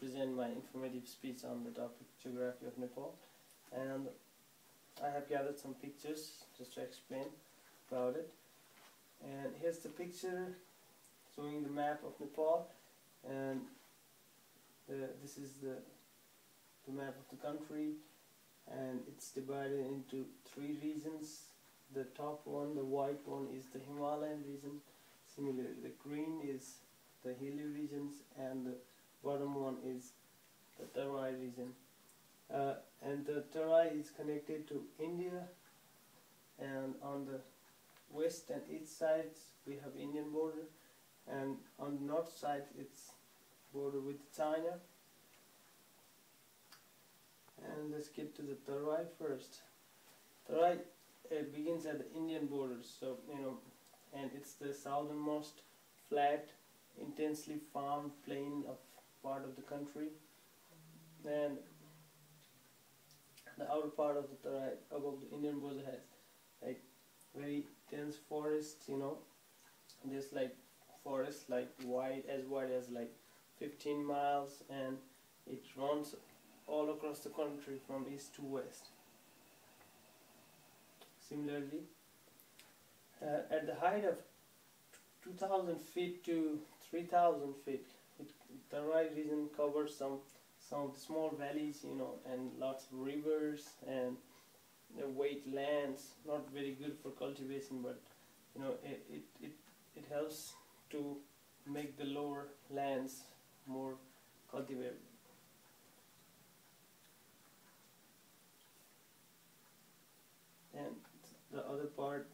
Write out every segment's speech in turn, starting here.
present my informative speech on the topic geography of Nepal, and I have gathered some pictures just to explain about it. And here's the picture showing the map of Nepal, and this is the map of the country, and it's divided into 3 regions. The top one, the white one, is the Himalayan region. Similarly, the green is the hilly regions, and the bottom one is the Terai region. And the Terai is connected to India, and on the west and east sides we have Indian border, and on the north side it's border with China. And let's get to the Terai first. Terai begins at the Indian borders, so and it's the southernmost flat, intensely farmed plain of part of the country, and the outer part of the Terai above the Indian border has like very dense forests. There's like forests like wide as like 15 miles, and it runs all across the country from east to west. Similarly, at the height of 2,000 feet to 3,000 feet, the Terai region covers some of the small valleys, and lots of rivers and wet lands. Not very good for cultivation, but it helps to make the lower lands more cultivable. And the other part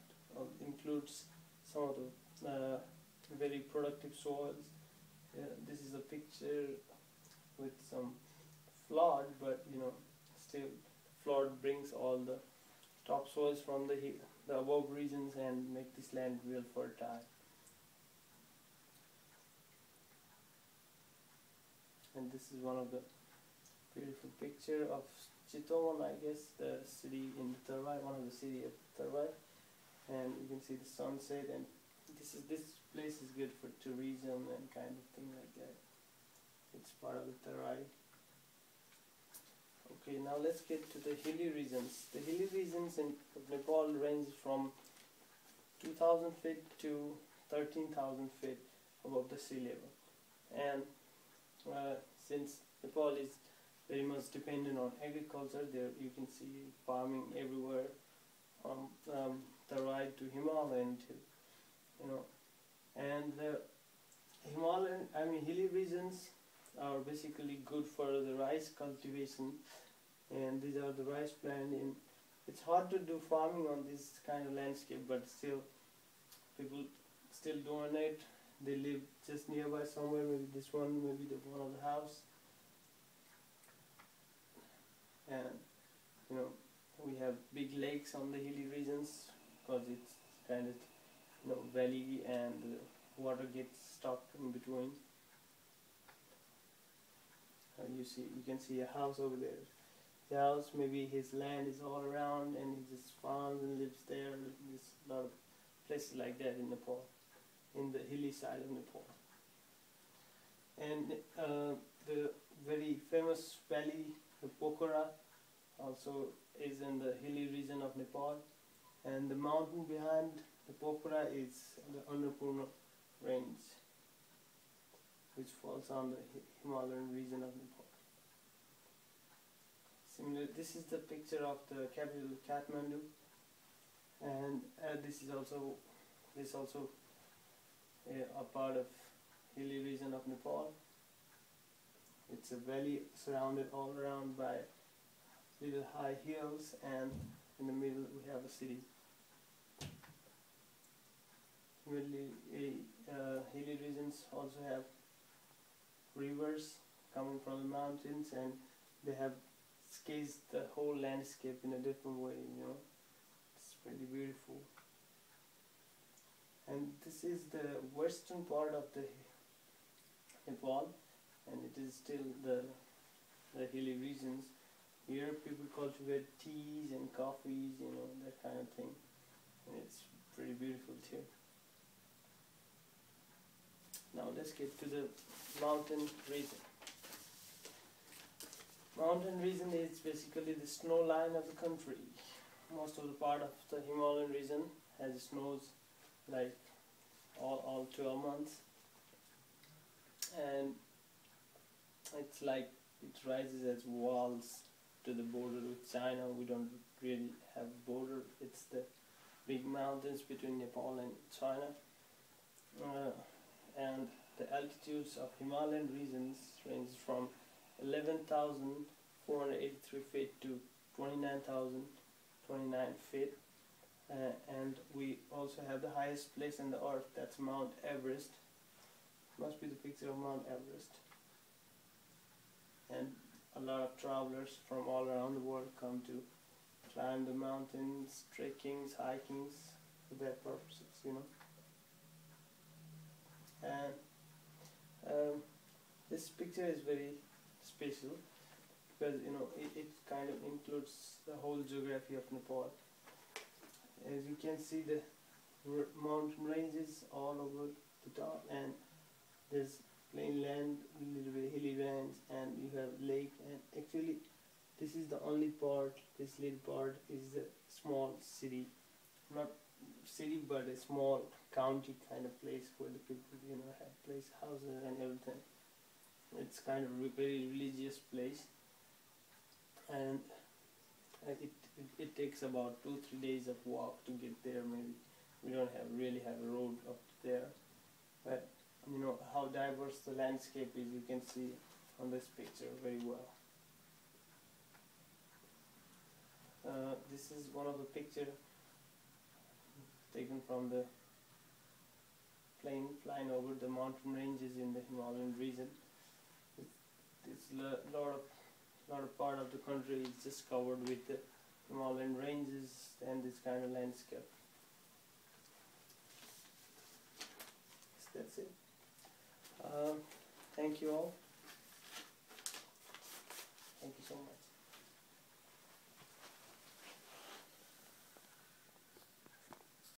includes some of the very productive soils. This is a picture with some flood, but still flood brings all the topsoils from the above regions and make this land real fertile. And this is one of the beautiful picture of Chitwan, I guess, the city in the Terai, one of the city of Terai, and you can see the sunset. And this place is good for tourism and kind of thing like that. It's part of the Terai. Okay, now let's get to the hilly regions. The hilly regions in Nepal range from 2,000 feet to 13,000 feet above the sea level, and since Nepal is very much dependent on agriculture, there you can see farming everywhere, Terai to Himalayan too, and the hilly regions are basically good for the rice cultivation, and these are the rice plant. And it's hard to do farming on this kind of landscape, but still people still doing it. They live just nearby somewhere, maybe this one, maybe the one of the house. And we have big lakes on the hilly regions because it's kind of valley, and the water gets stuck in between. You can see a house over there. The house, maybe his land is all around and he just farms and lives there. There's a lot of places like that in Nepal, in the hilly side of Nepal. And the very famous valley, the Pokhara, also is in the hilly region of Nepal, and the mountain behind the Pokhara is the Annapurna range, which falls on the Himalayan region of Nepal. Similarly, this is the picture of the capital Kathmandu, and this is also a part of hilly region of Nepal. It's a valley surrounded all around by little high hills, and in the middle we have a city. Hilly regions also have rivers coming from the mountains, and they have sketched the whole landscape in a different way. It's pretty beautiful. And this is the western part of the Nepal, and it is still the hilly regions. Here people cultivate teas and coffees, that kind of thing, and it's pretty beautiful too. Now let's get to the mountain region. Mountain region is basically the snow line of the country. Most of the part of the Himalayan region has snows like all 12 months, and it's like it rises as walls to the border with China. We don't really have a border. It's the big mountains between Nepal and China, and the altitudes of Himalayan regions range from 11,483 feet to 29,029 feet, and we also have the highest place on the earth, that's Mount Everest. Must be the picture of Mount Everest. And a lot of travelers from all around the world come to climb the mountains, trekkings, hikings, for that purposes, you know. And this picture is very special because, you know, it kind of includes the whole geography of Nepal. As you can see, the mountain ranges all over the top, and there's plain land, little bit hilly lands, and you have lake. And actually, this is the only part. This little part is a small city, not city, but a small county kind of place where the people, you know, have place houses and everything. It's kind of a very religious place, and it takes about 2-3 days of walk to get there. Maybe we don't really have a road up there, but you know how diverse the landscape is. You can see on this picture very well. This is one of the pictures taken from the plane flying over the mountain ranges in the Himalayan region. It's lot of part of the country is just covered with the Himalayan ranges and this kind of landscape. So that's it. Thank you all.